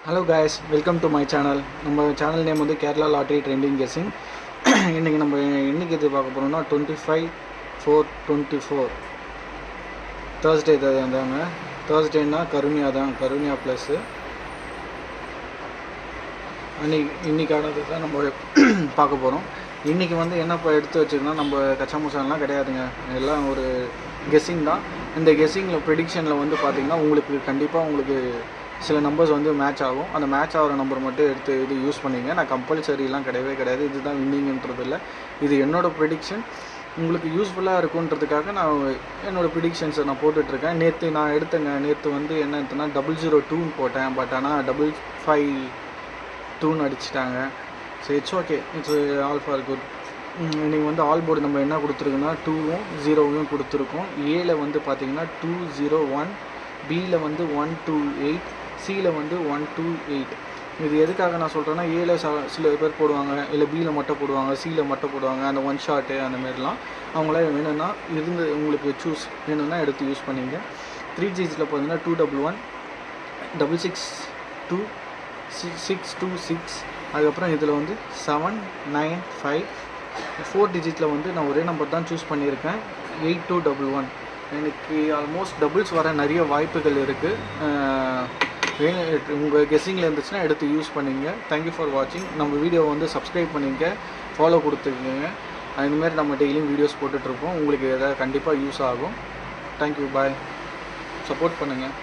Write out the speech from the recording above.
Hello guys, welcome to my channel. நம்ம channel name வந்து Kerala lottery trending guessing. இன்றைக்கி நம்ம என்றைக்கு இது பார்க்க போகிறோம்னா 25/4/24 தேர்ஸ்டே தாங்க. தேர்ஸ்டேன்னா கருணியா தான், கருணியா ப்ளஸ்ஸு இன்றைக்கானது தான் நம்ம பார்க்க போகிறோம். இன்றைக்கி வந்து என்ன இப்போ எடுத்து வச்சுக்கோன்னா நம்ம கச்சா மசாலாம் கிடையாதுங்க, எல்லாம் ஒரு கெஸ்ஸிங் தான். இந்த கெஸ்ஸிங்கில் ப்ரெடிக்ஷனில் வந்து பார்த்திங்கன்னா உங்களுக்கு கண்டிப்பாக உங்களுக்கு சில நம்பர்ஸ் வந்து மேட்ச் ஆகும். அந்த மேட்ச் ஆகிற நம்பர் மட்டும் எடுத்து இது யூஸ் பண்ணிங்க. நான் கம்பல்சரிலாம் கிடையாது, இதுதான் வின்னிங்கன்றது இல்லை. இது என்னோடய ப்ரெடிக்ஷன், உங்களுக்கு யூஸ்ஃபுல்லாக இருக்குன்றதுக்காக நான் என்னோடய ப்ரிடிக்ஷன்ஸை நான் போட்டுட்ருக்கேன். நேற்று நான் எடுத்தேங்க, நேற்று வந்து என்ன எடுத்தேன்னா 002 போட்டேன். பட் ஆனால் 552 அடிச்சிட்டாங்க. So it's okay, it's all for good. இன்றைக்கி வந்து ஆல் போர்டு நம்ம என்ன கொடுத்துருக்குன்னா 2வும் 0வும் கொடுத்துருக்கோம். ஏல வந்து பார்த்திங்கன்னா 201, பியில் வந்து 128, சியில் வந்து 128. இது எதுக்காக நான் சொல்கிறேன்னா, ஏல சில பேர் போடுவாங்க, இல்லை பியில் மட்டும் போடுவாங்க, சியில் மட்டும் போடுவாங்க, அந்த ஒன் ஷாட்டு அந்த மாதிரிலாம். அவங்களாம் வேணும்னா இருந்து உங்களுக்கு சூஸ் வேணும்னா எடுத்து யூஸ் பண்ணிங்க. 3 டிஜிட்டில் பார்த்தீங்கன்னா 211, 662, 626. அதுக்கப்புறம் இதில் வந்து 795. 4 டிஜிட்டில் வந்து நான் ஒரே நம்பர் தான் சூஸ் பண்ணியிருக்கேன், 8211. எனக்கு ஆல்மோஸ்ட் டபுள்ஸ் வர நிறைய வாய்ப்புகள் இருக்குது. உங்கள் கெஸ்ஸிங்கில் இருந்துச்சுன்னா எடுத்து யூஸ் பண்ணிங்க. தேங்க்யூ ஃபார் வாட்சிங். நம்ம வீடியோ வந்து சப்ஸ்கிரைப் பண்ணிங்க, ஃபாலோ கொடுத்துக்கோங்க. இந்தமாரி நம்ம டெய்லியும் வீடியோஸ் போட்டுட்ருப்போம். உங்களுக்கு எதாவது கண்டிப்பாக யூஸ் ஆகும். தேங்க்யூ, பாய். சப்போர்ட் பண்ணுங்கள்.